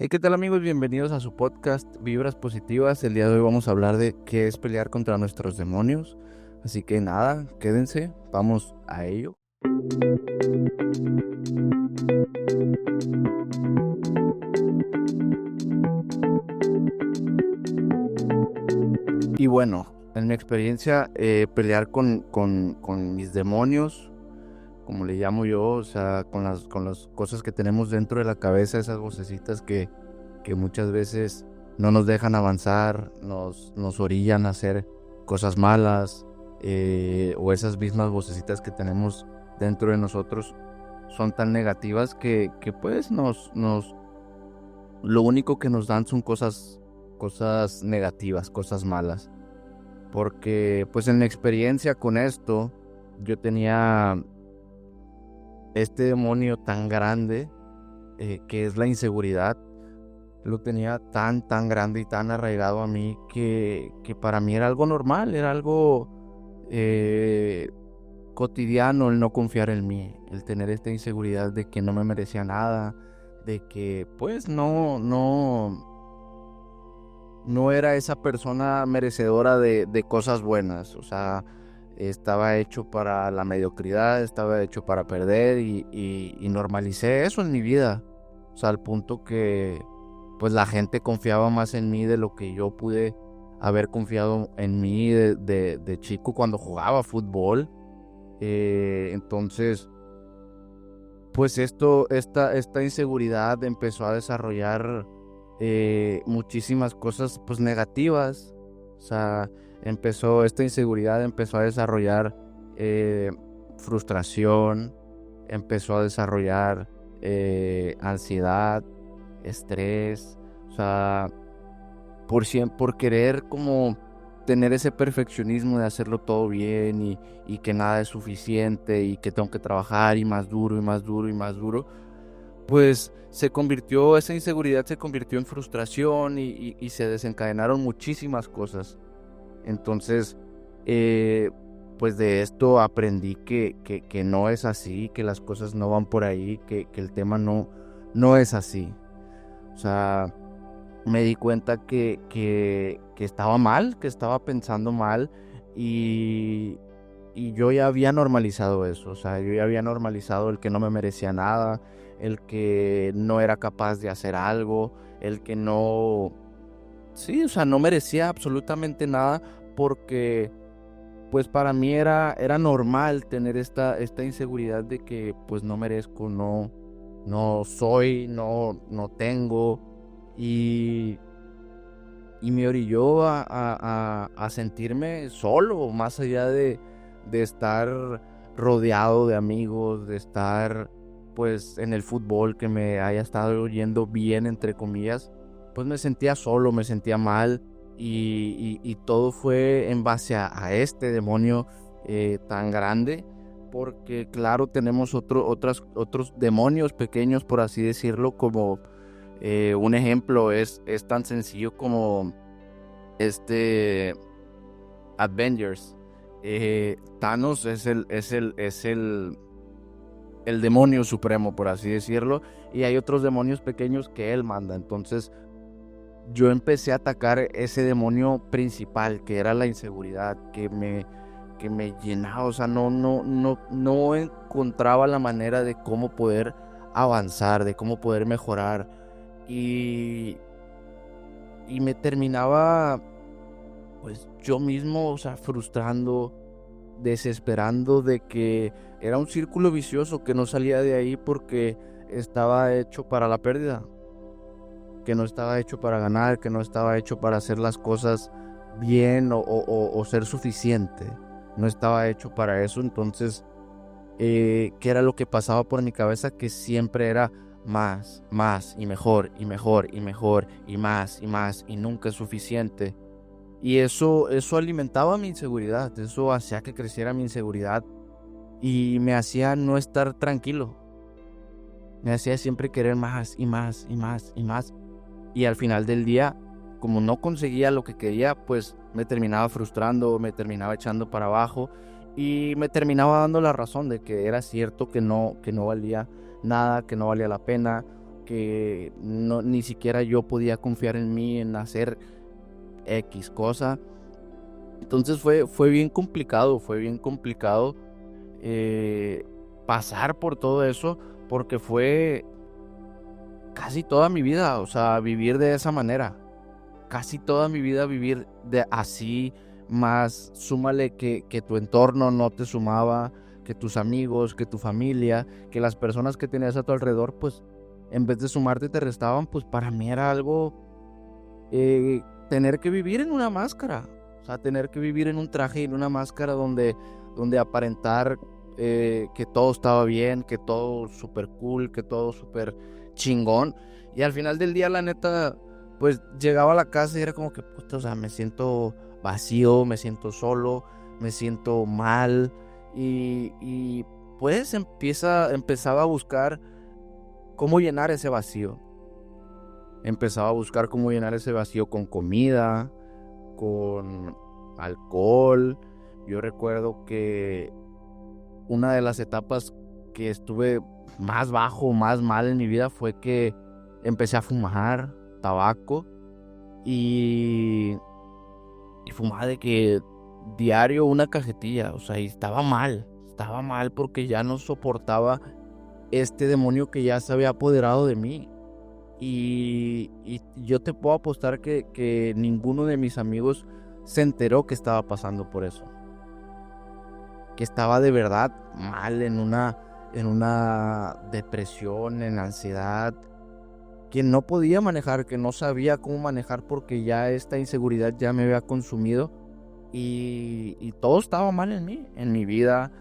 Hey, ¿qué tal amigos? Bienvenidos a su podcast Vibras Positivas. El día de hoy vamos a hablar de qué es pelear contra nuestros demonios. Así que nada, quédense, vamos a ello. Y bueno, en mi experiencia, pelear con mis demonios, como le llamo yo, o sea, con las cosas que tenemos dentro de la cabeza, esas vocecitas que muchas veces no nos dejan avanzar, nos orillan a hacer cosas malas, o esas mismas vocecitas que tenemos dentro de nosotros son tan negativas que pues lo único que nos dan son cosas negativas, cosas malas. Porque pues en la experiencia con esto, yo tenía este demonio tan grande, que es la inseguridad. Lo tenía tan grande y tan arraigado a mí que para mí era algo normal, era algo cotidiano el no confiar en mí, el tener esta inseguridad de que no me merecía nada, de que pues no era esa persona merecedora de cosas buenas. O sea, estaba hecho para la mediocridad, estaba hecho para perder y normalicé eso en mi vida. O sea, al punto que pues la gente confiaba más en mí de lo que yo pude haber confiado en mí de chico cuando jugaba fútbol. Entonces, pues esta inseguridad empezó a desarrollar muchísimas cosas pues negativas. O sea, esta inseguridad empezó a desarrollar eh, frustración, empezó a desarrollar ansiedad, estrés. O sea, por querer como tener ese perfeccionismo de hacerlo todo bien y que nada es suficiente y que tengo que trabajar y más duro y más duro y más duro, pues esa inseguridad se convirtió en frustración y se desencadenaron muchísimas cosas. Entonces, eh, pues de esto aprendí que no es así, que las cosas no van por ahí, que el tema no es así. O sea, me di cuenta que estaba mal, que estaba pensando mal y, y yo ya había normalizado eso. O sea, yo ya había normalizado el que no me merecía nada, el que no era capaz de hacer algo, el que no, sí, o sea, no merecía absolutamente nada porque pues para mí era normal tener esta inseguridad de que pues no merezco, no soy, no tengo. Y, y me orilló a sentirme solo, más allá de estar rodeado de amigos, de estar pues en el fútbol, que me haya estado yendo bien, entre comillas. Pues me sentía solo, me sentía mal y todo fue en base a este demonio tan grande. Porque claro, tenemos otros demonios pequeños, por así decirlo, como un ejemplo es tan sencillo como este Avengers. Thanos es el demonio supremo, por así decirlo, y hay otros demonios pequeños que él manda. Entonces yo empecé a atacar ese demonio principal, que era la inseguridad, que me llenaba. O sea, no encontraba la manera de cómo poder avanzar, de cómo poder mejorar. Y me terminaba, pues yo mismo, o sea, frustrando, desesperando, de que era un círculo vicioso que no salía de ahí porque estaba hecho para la pérdida, que no estaba hecho para ganar, que no estaba hecho para hacer las cosas bien o ser suficiente. No estaba hecho para eso. Entonces, ¿qué era lo que pasaba por mi cabeza? Que siempre era más y mejor y mejor y mejor y más y nunca es suficiente. Y eso alimentaba mi inseguridad, eso hacía que creciera mi inseguridad y me hacía no estar tranquilo. Me hacía siempre querer más y más y más y más. Y al final del día, como no conseguía lo que quería, pues me terminaba frustrando, me terminaba echando para abajo y me terminaba dando la razón de que era cierto que no valía nada, que no valía la pena, que no, ni siquiera yo podía confiar en mí, en hacer X cosa. Entonces fue bien complicado, eh, pasar por todo eso, porque fue casi toda mi vida, o sea, vivir de esa manera. Casi toda mi vida vivir de así, más súmale que tu entorno no te sumaba, que tus amigos, que tu familia, que las personas que tenías a tu alrededor, pues en vez de sumarte te restaban, pues para mí era algo, tener que vivir en una máscara, o sea, tener que vivir en un traje y en una máscara donde aparentar, que todo estaba bien, que todo súper cool, que todo súper chingón. Y al final del día, la neta, pues llegaba a la casa y era como que, puta, o sea, me siento vacío, me siento solo, me siento mal. Y pues empezaba a buscar cómo llenar ese vacío. Empezaba a buscar cómo llenar ese vacío con comida, con alcohol. Yo recuerdo que una de las etapas que estuve más bajo, más mal en mi vida fue que empecé a fumar tabaco y fumaba de que diario una cajetilla, o sea, y estaba mal porque ya no soportaba este demonio que ya se había apoderado de mí. Y yo te puedo apostar que ninguno de mis amigos se enteró que estaba pasando por eso. Que estaba de verdad mal en una depresión, en ansiedad, que no podía manejar, que no sabía cómo manejar porque ya esta inseguridad ya me había consumido y todo estaba mal en mí, en mi vida,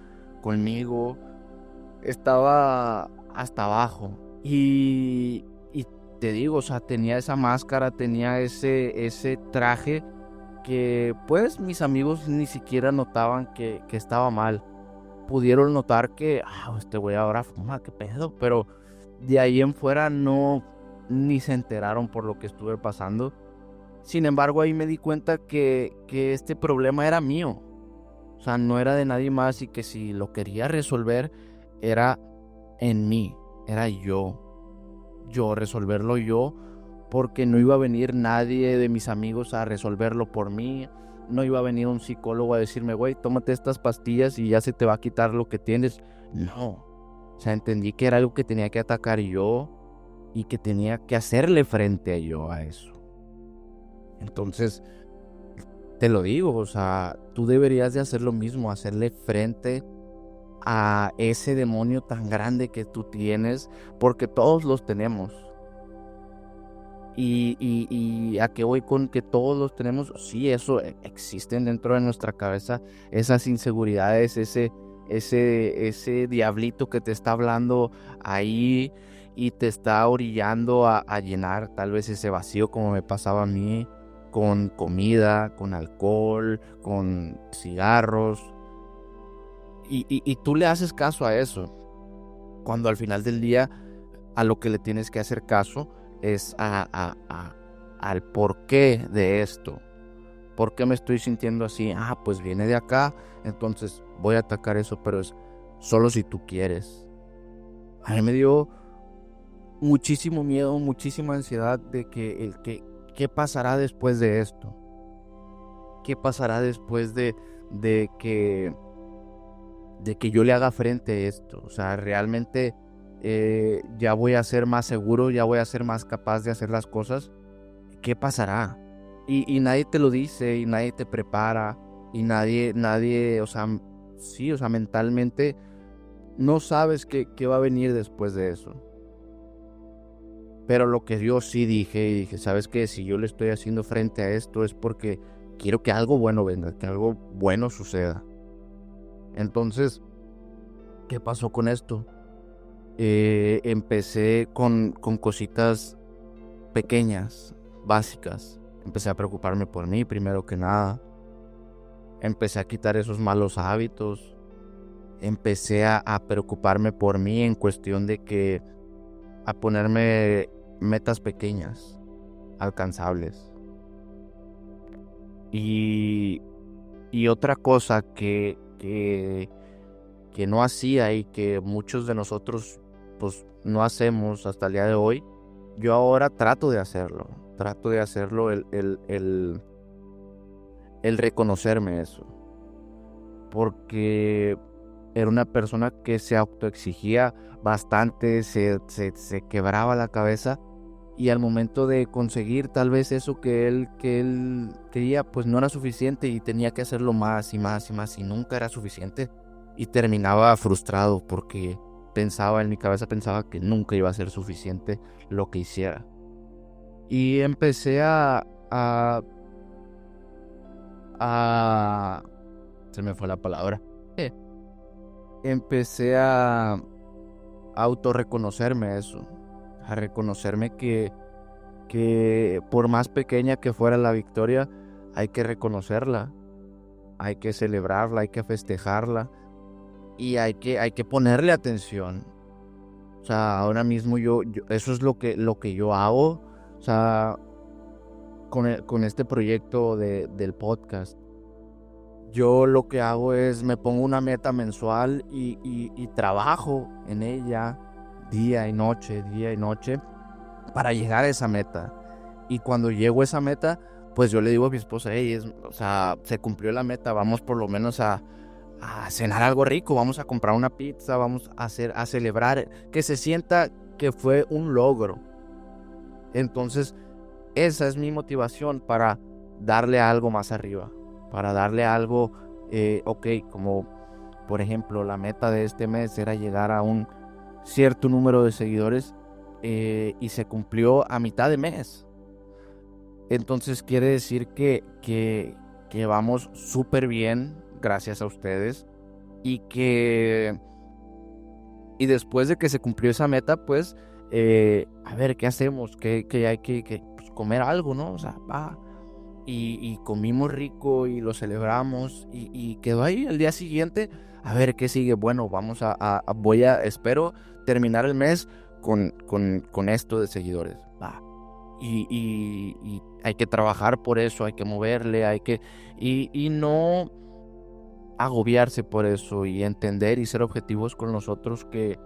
conmigo, estaba hasta abajo. Y te digo, o sea, tenía esa máscara, tenía ese traje que pues mis amigos ni siquiera notaban que estaba mal. Pudieron notar que, este güey ahora fuma, qué pedo, pero de ahí en fuera no, ni se enteraron por lo que estuve pasando. Sin embargo, ahí me di cuenta que este problema era mío, o sea, no era de nadie más y que si lo quería resolver era en mí, era yo resolverlo yo, porque no iba a venir nadie de mis amigos a resolverlo por mí. No iba a venir un psicólogo a decirme, güey, tómate estas pastillas y ya se te va a quitar lo que tienes. No, o sea, entendí que era algo que tenía que atacar yo y que tenía que hacerle frente a yo a eso. Entonces, te lo digo, o sea, tú deberías de hacer lo mismo, hacerle frente a ese demonio tan grande que tú tienes, porque todos los tenemos. Y a qué voy con que todos los tenemos, sí, eso existen dentro de nuestra cabeza, esas inseguridades, ese diablito que te está hablando ahí y te está orillando a llenar tal vez ese vacío como me pasaba a mí, con comida, con alcohol, con cigarros, y tú le haces caso a eso, cuando al final del día a lo que le tienes que hacer caso es al porqué de esto. ¿Por qué me estoy sintiendo así? Pues viene de acá, entonces voy a atacar eso, pero es solo si tú quieres. A mí me dio muchísimo miedo, muchísima ansiedad de ¿qué pasará después de esto? ¿Qué pasará después de que yo le haga frente a esto? O sea, realmente ya voy a ser más seguro, ya voy a ser más capaz de hacer las cosas. ¿Qué pasará? Y nadie te lo dice, y nadie te prepara, y nadie, o sea, sí, o sea, mentalmente no sabes qué va a venir después de eso. Pero lo que yo sí dije, ¿sabes qué? Si yo le estoy haciendo frente a esto es porque quiero que algo bueno venga, que algo bueno suceda. Entonces, ¿qué pasó con esto? Empecé con cositas pequeñas, básicas. Empecé a preocuparme por mí primero que nada. Empecé a quitar esos malos hábitos. Empecé a preocuparme por mí en cuestión de que a ponerme metas pequeñas, alcanzables. Y otra cosa que no hacía y que muchos de nosotros pues no hacemos hasta el día de hoy yo ahora trato de hacerlo, el reconocerme eso, porque era una persona que se autoexigía bastante, se quebraba la cabeza, y al momento de conseguir tal vez eso que él quería, pues no era suficiente y tenía que hacerlo más y más y más y nunca era suficiente, y terminaba frustrado porque en mi cabeza pensaba que nunca iba a ser suficiente lo que hiciera. Y empecé a se me fue la palabra. Eh, Empecé a autorreconocerme eso, a reconocerme que por más pequeña que fuera la victoria, hay que reconocerla, hay que celebrarla, hay que festejarla y hay que ponerle atención. O sea, ahora mismo eso es lo que yo hago, o sea, con este proyecto del podcast. Yo lo que hago es me pongo una meta mensual y trabajo en ella día y noche para llegar a esa meta. Y cuando llego a esa meta, pues yo le digo a mi esposa, hey, o sea, se cumplió la meta, vamos por lo menos a cenar algo rico, vamos a comprar una pizza, vamos a celebrar, que se sienta que fue un logro. Entonces, esa es mi motivación para darle algo más arriba, para darle algo, ok, como por ejemplo la meta de este mes era llegar a un cierto número de seguidores, y se cumplió a mitad de mes. Entonces quiere decir que vamos súper bien gracias a ustedes y y después de que se cumplió esa meta, pues, a ver, ¿qué hacemos? Que hay que pues, comer algo, ¿no? O sea, va. Y comimos rico y lo celebramos y quedó ahí el día siguiente. A ver, ¿qué sigue? Bueno, espero terminar el mes con esto de seguidores. Va. Y hay que trabajar por eso, hay que moverle, y no agobiarse por eso y entender y ser objetivos con nosotros que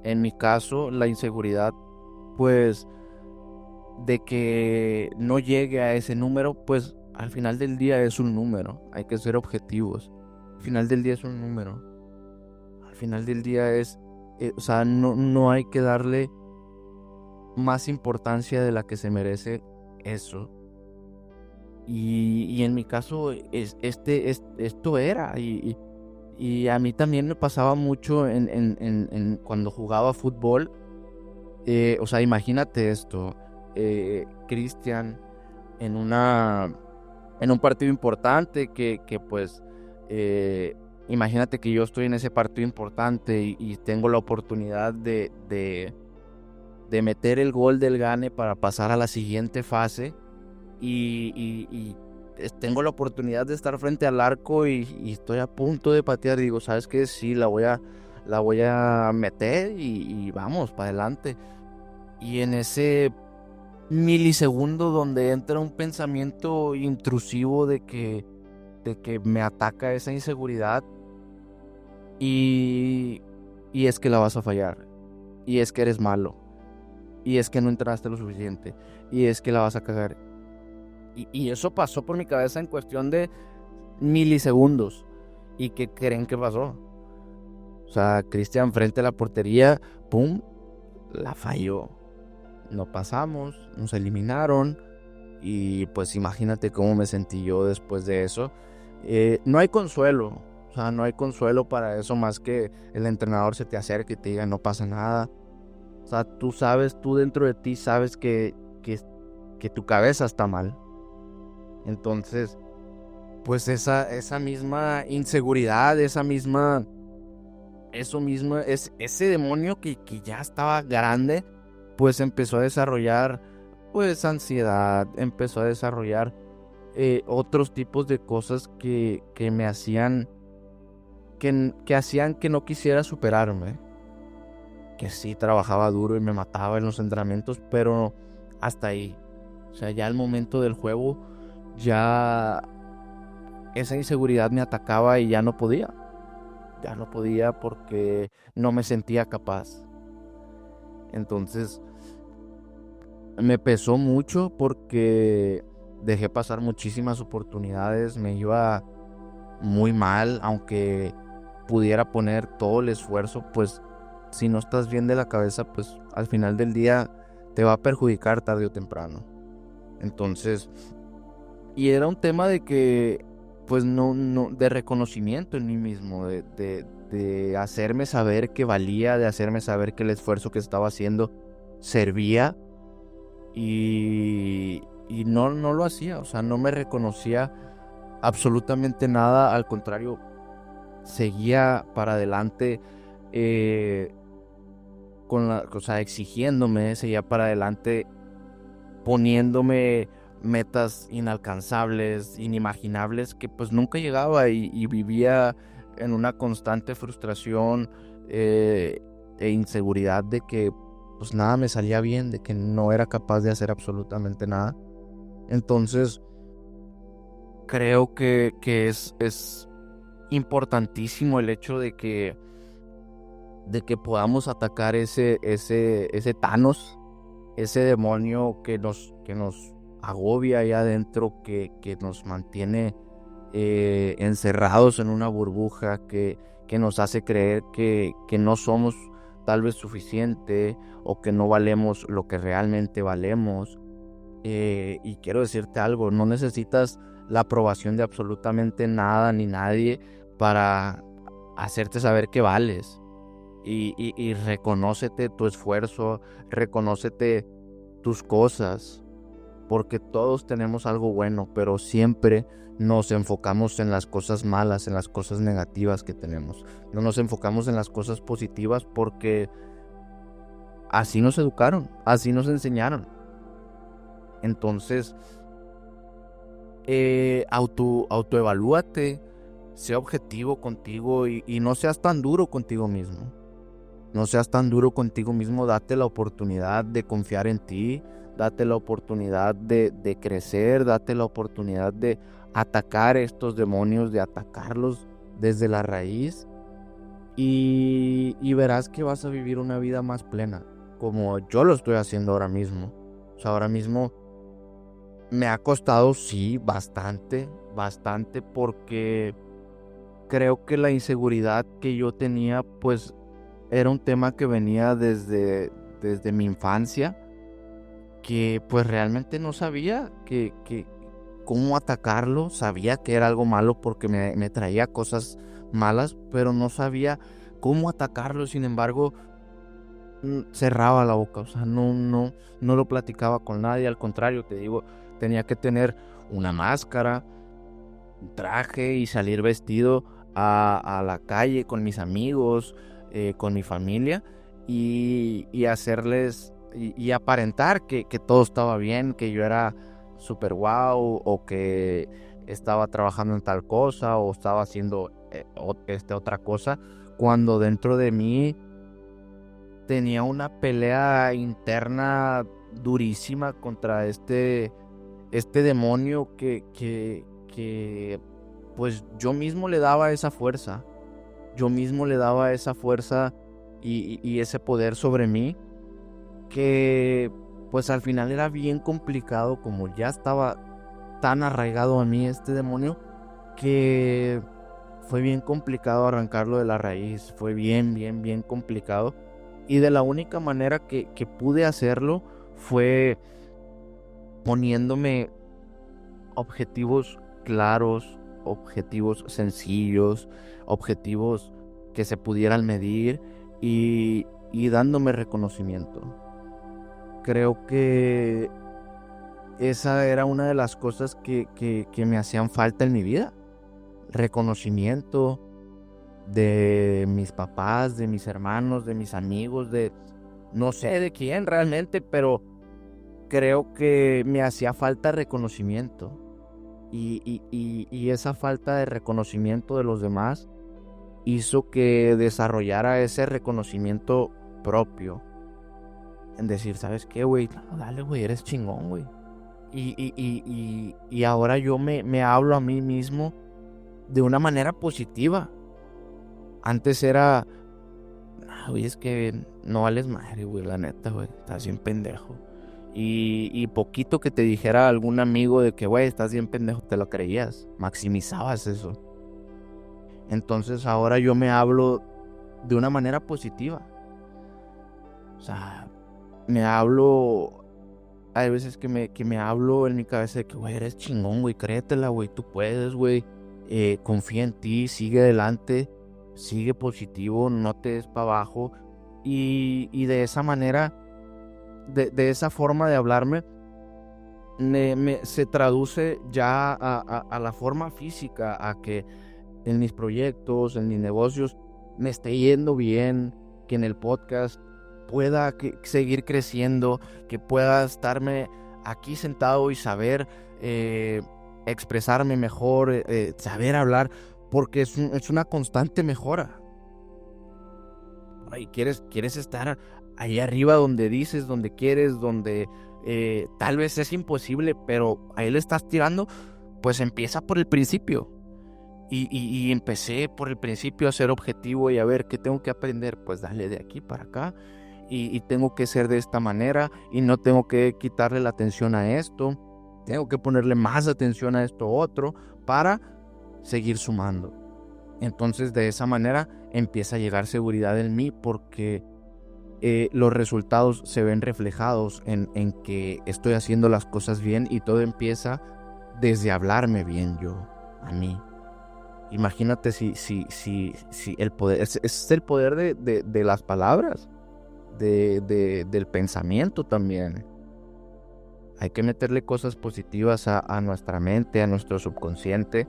en mi caso la inseguridad pues de que no llegue a ese número, pues al final del día es un número, hay que ser objetivos. Al final del día es un número, al final del día o sea, no hay que darle más importancia de la que se merece eso. Y en mi caso, esto era. Y a mí también me pasaba mucho cuando jugaba fútbol. O sea, imagínate esto. Cristian, en en un partido importante que pues, imagínate que yo estoy en ese partido importante y tengo la oportunidad de meter el gol del gane para pasar a la siguiente fase. Y tengo la oportunidad de estar frente al arco y estoy a punto de patear. Digo, ¿sabes qué? Sí, la voy a meter y vamos, para adelante. Y en ese milisegundo donde entra un pensamiento intrusivo de que me ataca esa inseguridad y, y es que la vas a fallar. Y es que eres malo. Y es que no entraste lo suficiente. Y es que la vas a cagar. Y eso pasó por mi cabeza en cuestión de milisegundos. ¿Y qué creen que pasó? O sea, Cristian frente a la portería, ¡pum!, la falló. No pasamos, nos eliminaron. Y pues imagínate cómo me sentí yo después de eso. No hay consuelo. O sea, no hay consuelo para eso más que el entrenador se te acerque y te diga no pasa nada. O sea, tú dentro de ti sabes que tu cabeza está mal. Entonces, pues esa misma inseguridad, eso mismo, ese demonio que ya estaba grande, pues empezó a desarrollar, pues, ansiedad, empezó a desarrollar otros tipos de cosas que me hacían, que hacían que no quisiera superarme, que sí trabajaba duro y me mataba en los entrenamientos, pero hasta ahí. O sea, ya al momento del juego, ya esa inseguridad me atacaba y ya no podía porque no me sentía capaz. Entonces me pesó mucho porque dejé pasar muchísimas oportunidades, me iba muy mal, aunque pudiera poner todo el esfuerzo, pues si no estás bien de la cabeza, pues al final del día te va a perjudicar tarde o temprano. Entonces, y era un tema de que, pues no, de reconocimiento en mí mismo, de hacerme saber que valía, de hacerme saber que el esfuerzo que estaba haciendo servía y no lo hacía, o sea, no me reconocía absolutamente nada, al contrario, seguía para adelante eh, o sea, exigiéndome, seguía para adelante poniéndome metas inalcanzables, inimaginables, que pues nunca llegaba y vivía en una constante frustración e inseguridad de que pues nada me salía bien, de que no era capaz de hacer absolutamente nada. Entonces creo que es importantísimo el hecho de que podamos atacar ese Thanos, ese demonio que nos agobia ahí adentro, que nos mantiene encerrados en una burbuja, que nos hace creer que no somos tal vez suficiente o que no valemos lo que realmente valemos. Y quiero decirte algo, no necesitas la aprobación de absolutamente nada ni nadie para hacerte saber que vales. Y reconócete tu esfuerzo, reconócete tus cosas, porque todos tenemos algo bueno, pero siempre nos enfocamos en las cosas malas, en las cosas negativas que tenemos. No nos enfocamos en las cosas positivas porque así nos educaron, así nos enseñaron. Entonces, autoevalúate, sé objetivo contigo y no seas tan duro contigo mismo. No seas tan duro contigo mismo, date la oportunidad de confiar en ti, date la oportunidad de crecer, date la oportunidad de atacar estos demonios, de atacarlos desde la raíz y verás que vas a vivir una vida más plena, como yo lo estoy haciendo ahora mismo. O sea, ahora mismo me ha costado, sí, bastante, bastante, porque creo que la inseguridad que yo tenía, pues, era un tema que venía desde mi infancia, que pues realmente no sabía que cómo atacarlo, sabía que era algo malo porque me traía cosas malas, pero no sabía cómo atacarlo. Sin embargo, cerraba la boca, o sea, no lo platicaba con nadie, al contrario, te digo, tenía que tener una máscara, un traje y salir vestido a la calle con mis amigos, con mi familia y hacerles y aparentar que todo estaba bien, que yo era super wow o que estaba trabajando en tal cosa o estaba haciendo otra cosa, cuando dentro de mí tenía una pelea interna durísima contra este demonio que pues yo mismo le daba esa fuerza. Yo mismo le daba esa fuerza y ese poder sobre mí, que pues al final era bien complicado, como ya estaba tan arraigado a mí este demonio, que fue bien complicado arrancarlo de la raíz. Fue bien complicado. Y de la única manera que pude hacerlo fue poniéndome objetivos claros, objetivos sencillos, objetivos que se pudieran medir y dándome reconocimiento. Creo que esa era una de las cosas que me hacían falta en mi vida. Reconocimiento de mis papás, de mis hermanos, de mis amigos, de no sé de quién realmente, pero creo que me hacía falta reconocimiento. Y esa falta de reconocimiento de los demás hizo que desarrollara ese reconocimiento propio. En decir, ¿sabes qué, güey? No, dale, güey, eres chingón, güey. Y ahora yo me hablo a mí mismo de una manera positiva. Antes era, güey, es que no vales madre, güey, la neta, güey, estás bien pendejo. Y poquito que te dijera algún amigo de que, güey, estás bien pendejo, te lo creías, maximizabas eso. Entonces ahora yo me hablo de una manera positiva. O sea, me hablo, hay veces que me hablo en mi cabeza de que, güey, eres chingón, güey, créetela, güey, tú puedes, güey, confía en ti, sigue adelante, sigue positivo, no te des para abajo. Y de esa manera, de esa forma de hablarme, se traduce ya a la forma física, a que en mis proyectos, en mis negocios, me esté yendo bien, que en el podcast pueda seguir creciendo, que pueda estarme aquí sentado y saber expresarme mejor, saber hablar, porque es una constante mejora. Y quieres estar ahí arriba donde dices, donde quieres, donde tal vez es imposible, pero ahí le estás tirando, pues empieza por el principio. Y empecé por el principio a ser objetivo y a ver qué tengo que aprender, pues dale de aquí para acá y tengo que ser de esta manera y no tengo que quitarle la atención a esto, tengo que ponerle más atención a esto otro para seguir sumando. Entonces de esa manera empieza a llegar seguridad en mí porque los resultados se ven reflejados en que estoy haciendo las cosas bien y todo empieza desde hablarme bien yo, a mí. Imagínate si el poder, es el poder de las palabras, del pensamiento también. Hay que meterle cosas positivas a nuestra mente, a nuestro subconsciente,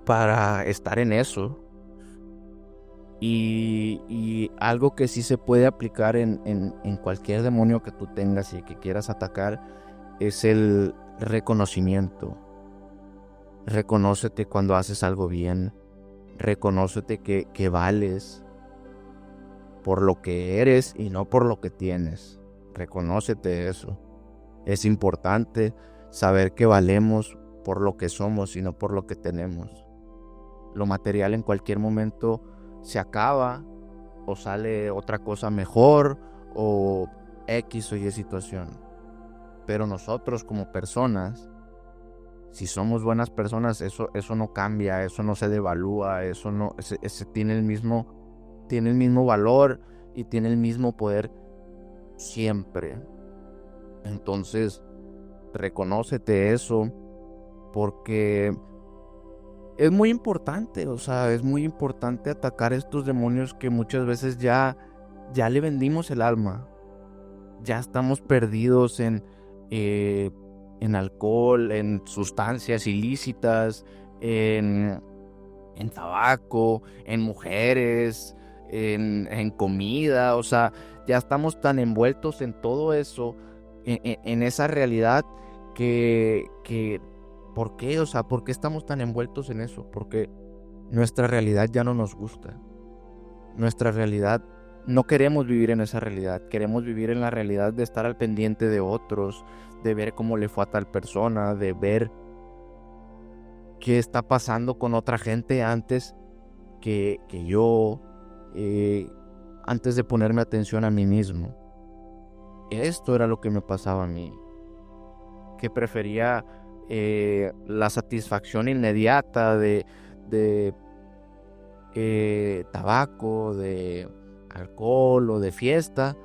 para estar en eso. Y algo que sí se puede aplicar en cualquier demonio que tú tengas y que quieras atacar es el reconocimiento. Reconócete cuando haces algo bien. Reconócete que vales por lo que eres y no por lo que tienes. Reconócete eso. Es importante saber que valemos por lo que somos y no por lo que tenemos. Lo material en cualquier momento se acaba o sale otra cosa mejor o X o Y situación. Pero nosotros como personas, si somos buenas personas, eso no cambia, eso no se devalúa, eso no, ese tiene el mismo valor y tiene el mismo poder siempre. Entonces, reconócete eso porque es muy importante, o sea, es muy importante atacar estos demonios que muchas veces ya le vendimos el alma. Ya estamos perdidos en alcohol, en sustancias ilícitas, en tabaco, en mujeres, en comida, o sea, ya estamos tan envueltos en todo eso, en esa realidad que ¿por qué? O sea, ¿por qué estamos tan envueltos en eso? Porque nuestra realidad ya no nos gusta. Nuestra realidad, no queremos vivir en esa realidad. Queremos vivir en la realidad de estar al pendiente de otros, de ver cómo le fue a tal persona, de ver qué está pasando con otra gente antes que yo, antes de ponerme atención a mí mismo. Esto era lo que me pasaba a mí, que prefería la satisfacción inmediata de tabaco, de alcohol o de fiesta,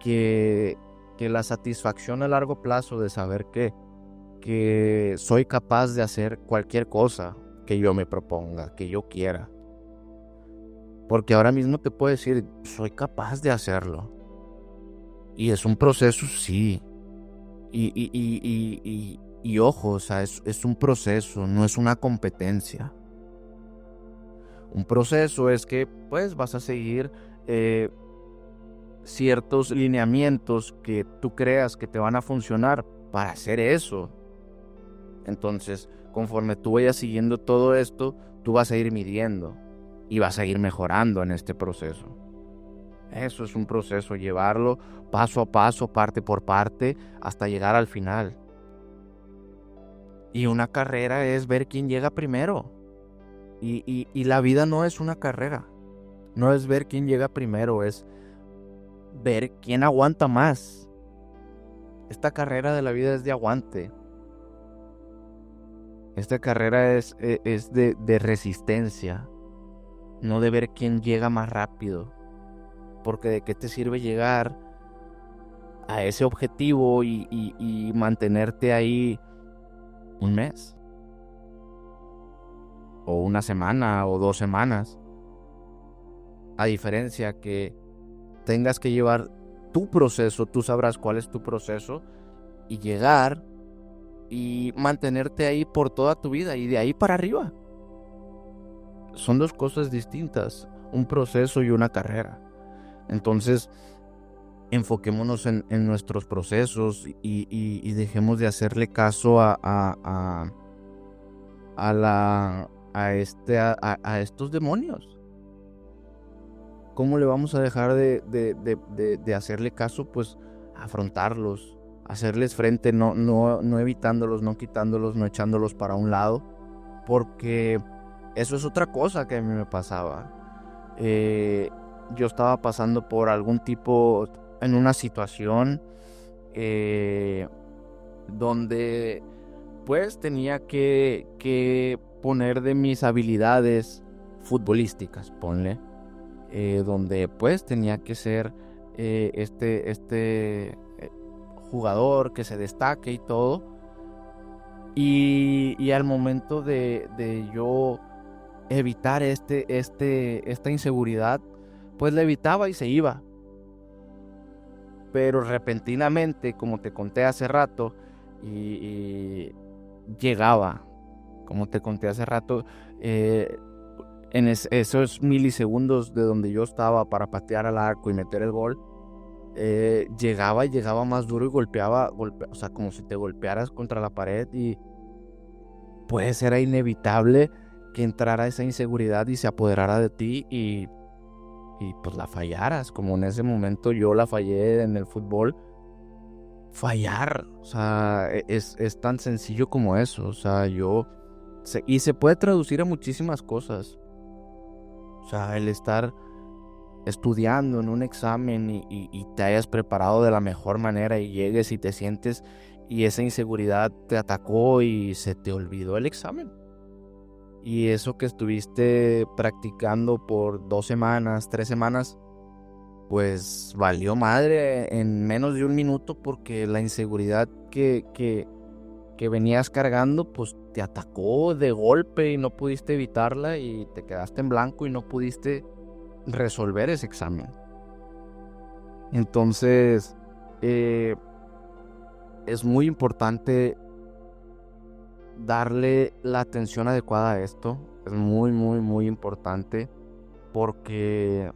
que la satisfacción a largo plazo de saber que soy capaz de hacer cualquier cosa que yo me proponga, que yo quiera. Porque ahora mismo te puedo decir, soy capaz de hacerlo. Y es un proceso, sí. Y ojo, o sea, es un proceso, no es una competencia. Un proceso es que, pues, vas a seguir ciertos lineamientos que tú creas que te van a funcionar para hacer eso. Entonces, conforme tú vayas siguiendo todo esto, tú vas a ir midiendo y vas a ir mejorando en este proceso. Eso es un proceso, llevarlo paso a paso, parte por parte, hasta llegar al final. Y una carrera es ver quién llega primero. Y la vida no es una carrera. No es ver quién llega primero, es ver quién aguanta más. Esta carrera de la vida es de aguante. Esta carrera es de resistencia, no de ver quién llega más rápido. Porque de qué te sirve llegar a ese objetivo y mantenerte ahí un mes, o una semana, o 2 semanas. A diferencia que tengas que llevar tu proceso, tú sabrás cuál es tu proceso, y llegar y mantenerte ahí por toda tu vida y de ahí para arriba. Son 2 cosas distintas, un proceso y una carrera. Entonces, enfoquémonos en nuestros procesos y dejemos de hacerle caso a estos demonios. ¿Cómo le vamos a dejar de hacerle caso? Pues afrontarlos, hacerles frente, no evitándolos, no quitándolos, no echándolos para un lado, porque eso es otra cosa que a mí me pasaba. Yo estaba pasando por algún tipo, en una situación donde pues tenía que poner de mis habilidades futbolísticas, ponle, donde pues tenía que ser jugador que se destaque y todo, y al momento de yo evitar esta inseguridad, pues la evitaba y se iba. Pero repentinamente, como te conté hace rato, y llegaba, como te conté hace rato, en esos milisegundos de donde yo estaba para patear al arco y meter el gol, llegaba más duro y golpeaba, o sea, como si te golpearas contra la pared, y pues era inevitable que entrara esa inseguridad y se apoderara de ti y pues la fallaras, como en ese momento yo la fallé en el fútbol. Fallar, o sea, es tan sencillo como eso, o sea, y se puede traducir a muchísimas cosas. O sea, el estar estudiando en un examen y te hayas preparado de la mejor manera y llegues y te sientes y esa inseguridad te atacó y se te olvidó el examen. Y eso que estuviste practicando por 2 semanas, 3 semanas, pues valió madre en menos de 1 minuto, porque la inseguridad que venías cargando pues te atacó de golpe y no pudiste evitarla y te quedaste en blanco y no pudiste resolver ese examen. Entonces es muy importante darle la atención adecuada a esto. Es muy, muy, muy importante, porque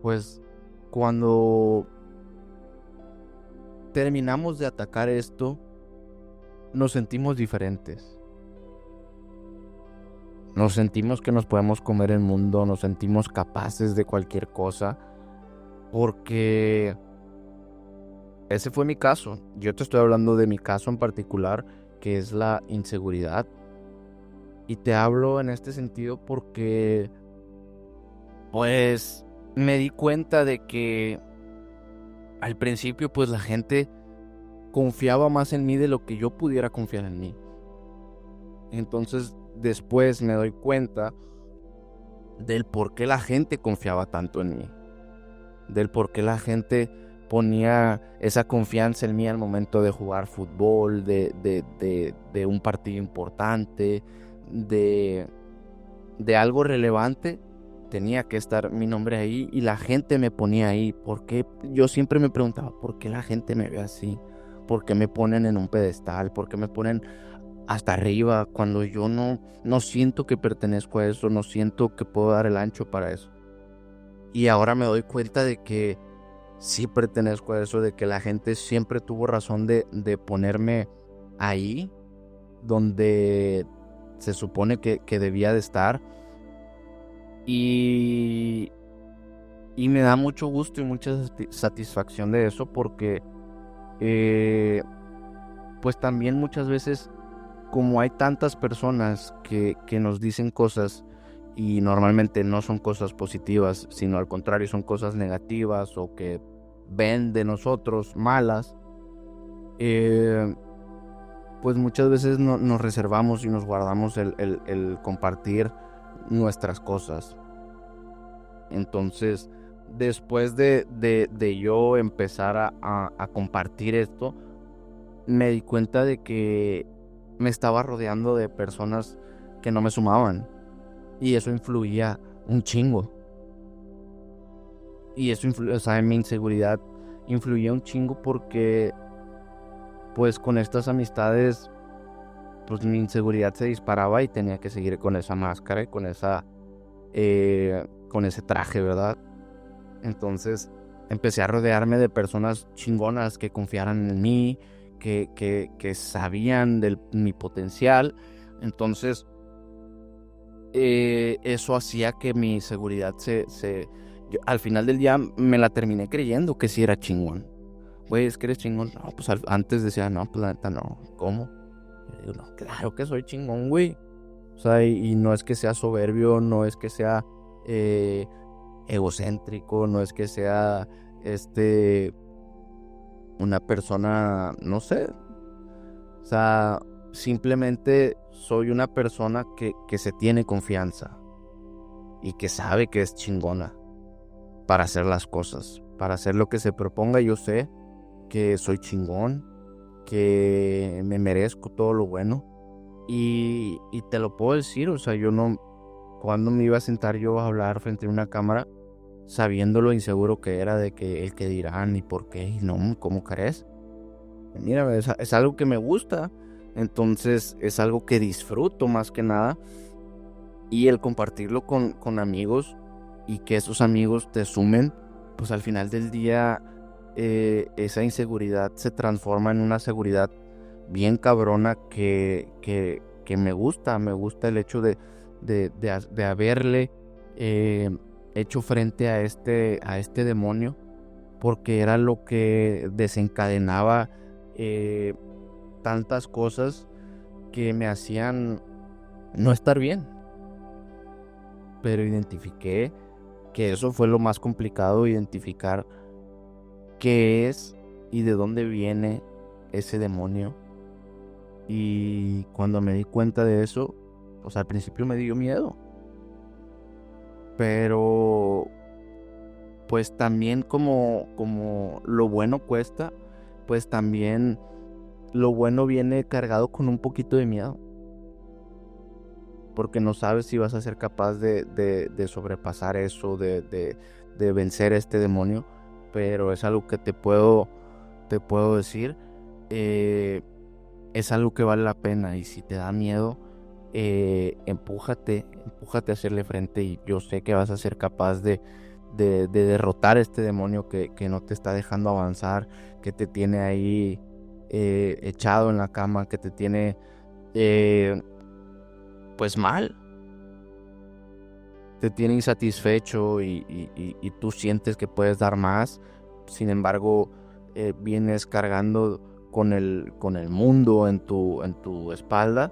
pues cuando terminamos de atacar esto, nos sentimos diferentes. Nos sentimos que nos podemos comer el mundo, nos sentimos capaces de cualquier cosa, porque ese fue mi caso. Yo te estoy hablando de mi caso en particular, que es la inseguridad. Y te hablo en este sentido porque pues me di cuenta de que al principio pues la gente confiaba más en mí de lo que yo pudiera confiar en mí. Entonces después me doy cuenta del por qué la gente confiaba tanto en mí, del por qué la gente ponía esa confianza en mí al momento de jugar fútbol, de un partido importante, de algo relevante. Tenía que estar mi nombre ahí y la gente me ponía ahí. Porque yo siempre me preguntaba, ¿por qué la gente me ve así? ¿Por qué me ponen en un pedestal? ¿Por qué me ponen hasta arriba cuando yo no siento que pertenezco a eso? No siento que puedo dar el ancho para eso. Y ahora me doy cuenta de que sí pertenezco a eso, de que la gente siempre tuvo razón de ponerme ahí donde se supone que debía de estar. Y me da mucho gusto y mucha satisfacción de eso, porque pues también muchas veces, como hay tantas personas que nos dicen cosas y normalmente no son cosas positivas, sino al contrario son cosas negativas o que ven de nosotros malas, pues muchas veces nos reservamos y nos guardamos el compartir nuestras cosas. Entonces, después de yo empezar a compartir esto, me di cuenta de que me estaba rodeando de personas que no me sumaban. Y eso influía un chingo. Y eso o sea, en mi inseguridad influía un chingo porque, pues, con estas amistades, pues, mi inseguridad se disparaba y tenía que seguir con esa máscara y con ese traje, ¿verdad? Entonces, empecé a rodearme de personas chingonas que confiaran en mí, que sabían de mi potencial. Entonces, eso hacía que mi seguridad yo, al final del día me la terminé creyendo que sí era chingón. Güey, es que eres chingón. No, pues antes decía, no, pues la neta no. ¿Cómo? Yo digo, no, claro que soy chingón, güey. O sea, y no es que sea soberbio, no es que sea egocéntrico, no es que sea una persona, no sé. O sea, simplemente soy una persona que se tiene confianza y que sabe que es chingona para hacer las cosas, para hacer lo que se proponga. Yo sé que soy chingón, que me merezco todo lo bueno y te lo puedo decir. O sea, yo no, cuando me iba a sentar yo a hablar frente a una cámara, sabiendo lo inseguro que era de que el que dirán y por qué, y no, ¿cómo crees? Mira, es algo que me gusta, entonces es algo que disfruto más que nada, y el compartirlo con amigos y que esos amigos te sumen, pues al final del día esa inseguridad se transforma en una seguridad bien cabrona que me gusta el hecho de haberle hecho frente a este demonio, porque era lo que desencadenaba tantas cosas que me hacían no estar bien. Pero identifiqué que eso fue lo más complicado, identificar qué es y de dónde viene ese demonio. Y cuando me di cuenta de eso, pues al principio me dio miedo. Pero pues también como lo bueno cuesta, pues también lo bueno viene cargado con un poquito de miedo. Porque no sabes si vas a ser capaz de sobrepasar eso, de vencer a este demonio. Pero es algo que te puedo decir, es algo que vale la pena. Y si te da miedo, empújate a hacerle frente, y yo sé que vas a ser capaz de derrotar a este demonio que no te está dejando avanzar, que te tiene ahí echado en la cama, que te tiene pues mal, te tiene insatisfecho y tú sientes que puedes dar más. Sin embargo, vienes cargando con el mundo en tu espalda.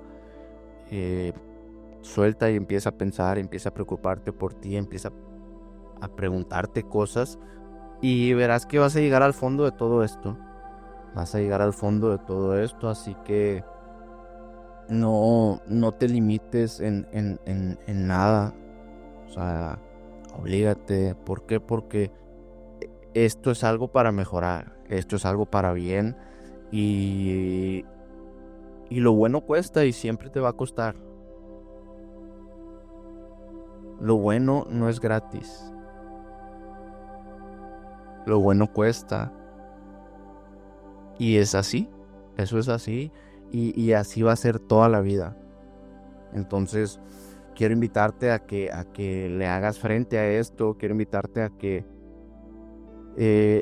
Suelta y empieza a pensar, empieza a preocuparte por ti, empieza a preguntarte cosas, y verás que vas a llegar al fondo de todo esto. Así que no te limites en nada. O sea, oblígate. ¿Por qué? Porque esto es algo para mejorar, esto es algo para bien, y lo bueno cuesta y siempre te va a costar. Lo bueno no es gratis. Lo bueno cuesta. Y es así. Eso es así. Y así va a ser toda la vida. Entonces, quiero invitarte a que le hagas frente a esto. Quiero invitarte a que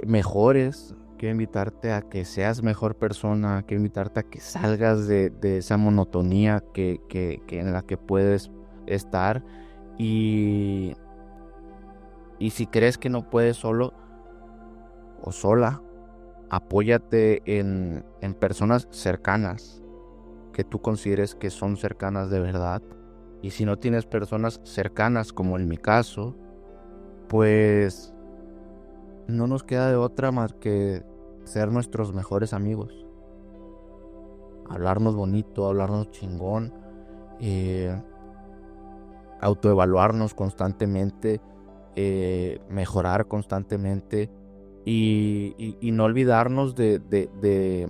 mejores. Quiero invitarte a que seas mejor persona. Quiero invitarte a que salgas de esa monotonía en la que puedes estar. Y si crees que no puedes solo o sola, apóyate en personas cercanas que tú consideres que son cercanas de verdad, Y si no tienes personas cercanas, como en mi caso, pues no nos queda de otra más que ser nuestros mejores amigos. Hablarnos bonito, hablarnos chingón, eh, autoevaluarnos constantemente, mejorar constantemente y no olvidarnos de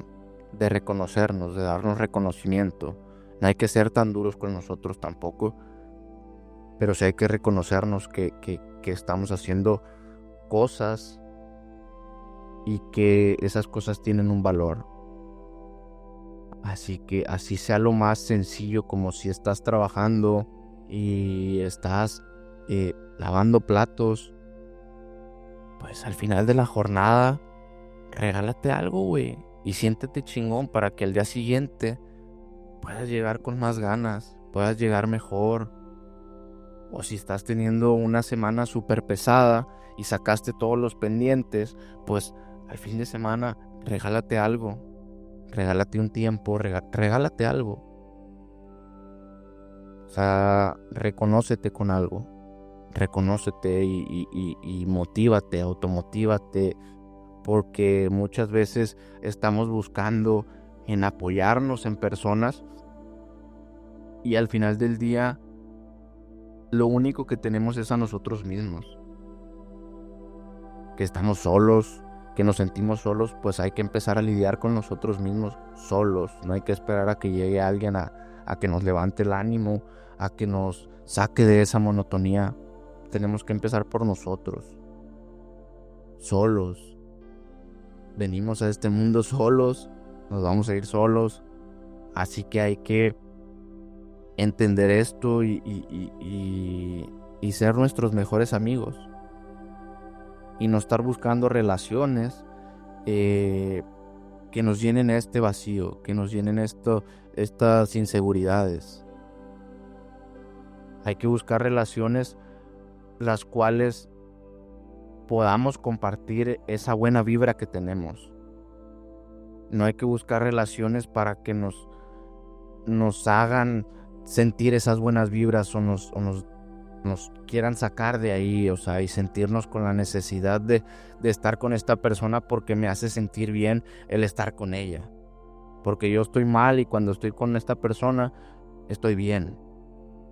reconocernos, de darnos reconocimiento. No hay que ser tan duros con nosotros tampoco, pero sí hay que reconocernos que estamos haciendo cosas y que esas cosas tienen un valor. Así que así sea lo más sencillo, como si estás trabajando y estás lavando platos, pues al final de la jornada regálate algo, güey, y siéntete chingón para que el día siguiente puedas llegar con más ganas, puedas llegar mejor. O si estás teniendo una semana súper pesada y sacaste todos los pendientes, pues al fin de semana regálate algo, regálate un tiempo, regálate algo. O sea, reconócete con algo, reconócete y motívate, automotívate, porque muchas veces estamos buscando en apoyarnos en personas y al final del día lo único que tenemos es a nosotros mismos. Que estamos solos, que nos sentimos solos, pues hay que empezar a lidiar con nosotros mismos solos. No hay que esperar a que llegue alguien a que nos levante el ánimo, a que nos saque de esa monotonía. Tenemos que empezar por nosotros, solos. Venimos a este mundo solos, nos vamos a ir solos, así que hay que entender esto y ser nuestros mejores amigos. Y no estar buscando relaciones que nos llenen este vacío, que nos llenen estas inseguridades. Hay que buscar relaciones las cuales podamos compartir esa buena vibra que tenemos. No hay que buscar relaciones para que nos hagan sentir esas buenas vibras o nos quieran sacar de ahí, o sea, y sentirnos con la necesidad de estar con esta persona porque me hace sentir bien el estar con ella. Porque yo estoy mal y cuando estoy con esta persona estoy bien.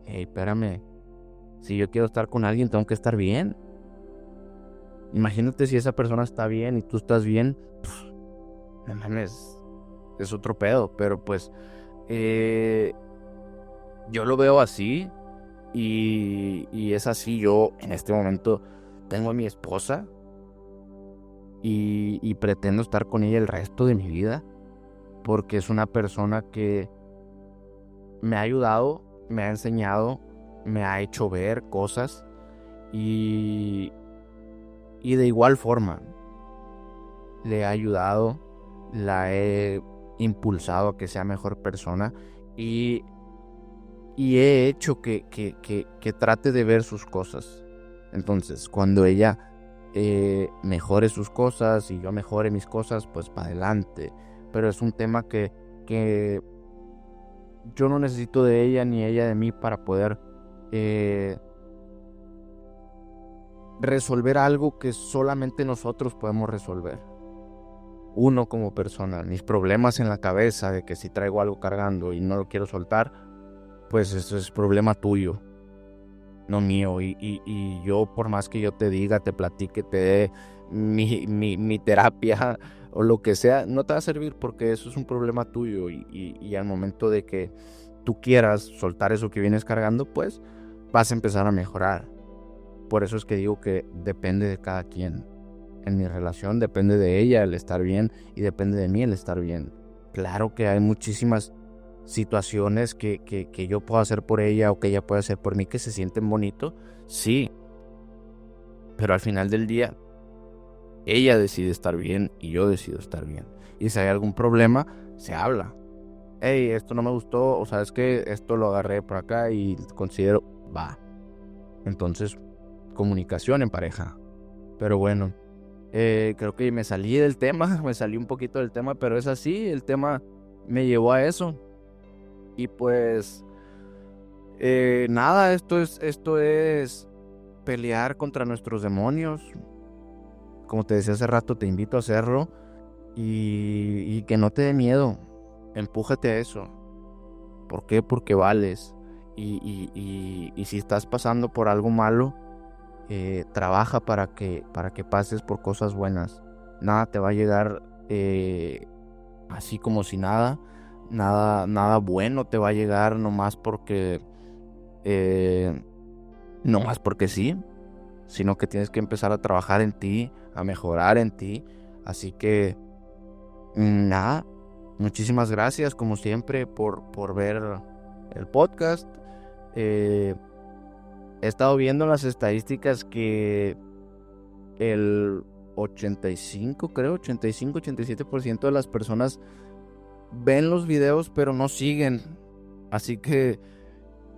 Hey, espérame, si yo quiero estar con alguien tengo que estar bien. Imagínate si esa persona está bien y tú estás bien, no mames, es otro pedo, pero pues yo lo veo así y es así. Yo en este momento tengo a mi esposa y pretendo estar con ella el resto de mi vida porque es una persona que me ha ayudado, me ha enseñado, me ha hecho ver cosas y de igual forma le he ayudado, la he impulsado a que sea mejor persona y he hecho que trate de ver sus cosas. Entonces, cuando ella mejore sus cosas y yo mejore mis cosas, pues para adelante. Pero es un tema que yo no necesito de ella ni ella de mí para poder resolver algo que solamente nosotros podemos resolver. Uno como persona, mis problemas en la cabeza de que si traigo algo cargando y no lo quiero soltar, pues eso es problema tuyo, no mío. Y yo, por más que yo te diga, te platique, te dé mi terapia o lo que sea, no te va a servir porque eso es un problema tuyo. Y al momento de que tú quieras soltar eso que vienes cargando, pues vas a empezar a mejorar. Por eso es que digo que depende de cada quien. En mi relación depende de ella el estar bien y depende de mí el estar bien. Claro que hay muchísimas situaciones que yo puedo hacer por ella o que ella puede hacer por mí que se sienten bonito, sí. Pero al final del día, ella decide estar bien y yo decido estar bien. Y si hay algún problema, se habla. Hey, esto no me gustó, o sabes que esto lo agarré por acá y considero, va. Entonces, comunicación en pareja. Pero bueno, creo que me salí del tema, me salí un poquito del tema, pero es así, el tema me llevó a eso. Y pues Nada, esto es pelear contra nuestros demonios. Como te decía hace rato, te invito a hacerlo y que no te dé miedo. Empújate a eso. ¿Por qué? Porque vales. Y si estás pasando por algo malo, trabaja para que pases por cosas buenas. Nada te va a llegar así como si nada. Nada bueno te va a llegar eh, nomás porque sí, sino que tienes que empezar a trabajar en ti, a mejorar en ti. Así que nada, muchísimas gracias como siempre por ver el podcast. Eh, He estado viendo las estadísticas que el 85, creo, 85, 87% de las personas ven los videos pero no siguen. Así que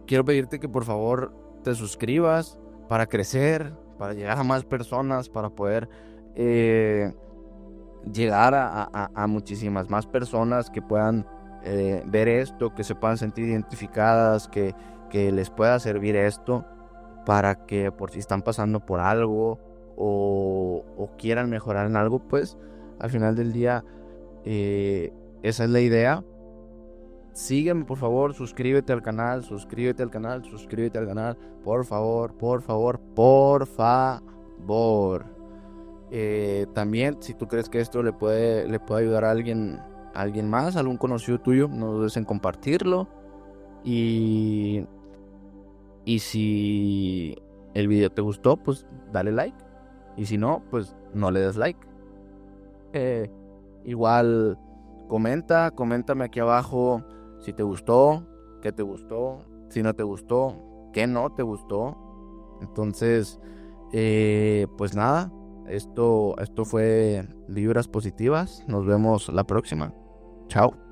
quiero pedirte que por favor te suscribas para crecer, para llegar a más personas, para poder llegar a muchísimas más personas que puedan ver esto, que se puedan sentir identificadas, que les pueda servir esto, para que por si están pasando por algo o quieran mejorar en algo, pues al final del día esa es la idea. Sígueme por favor, suscríbete al canal, por favor, por favor, por favor. También si tú crees que esto le puede ayudar a alguien más, algún conocido tuyo, no dudes en compartirlo. Y si el video te gustó, pues dale like. Y si no, pues no le des like. Igual coméntame aquí abajo si te gustó, qué te gustó, si no te gustó, qué no te gustó. Entonces, pues nada, esto fue Vibras Positivas. Nos vemos la próxima. Chao.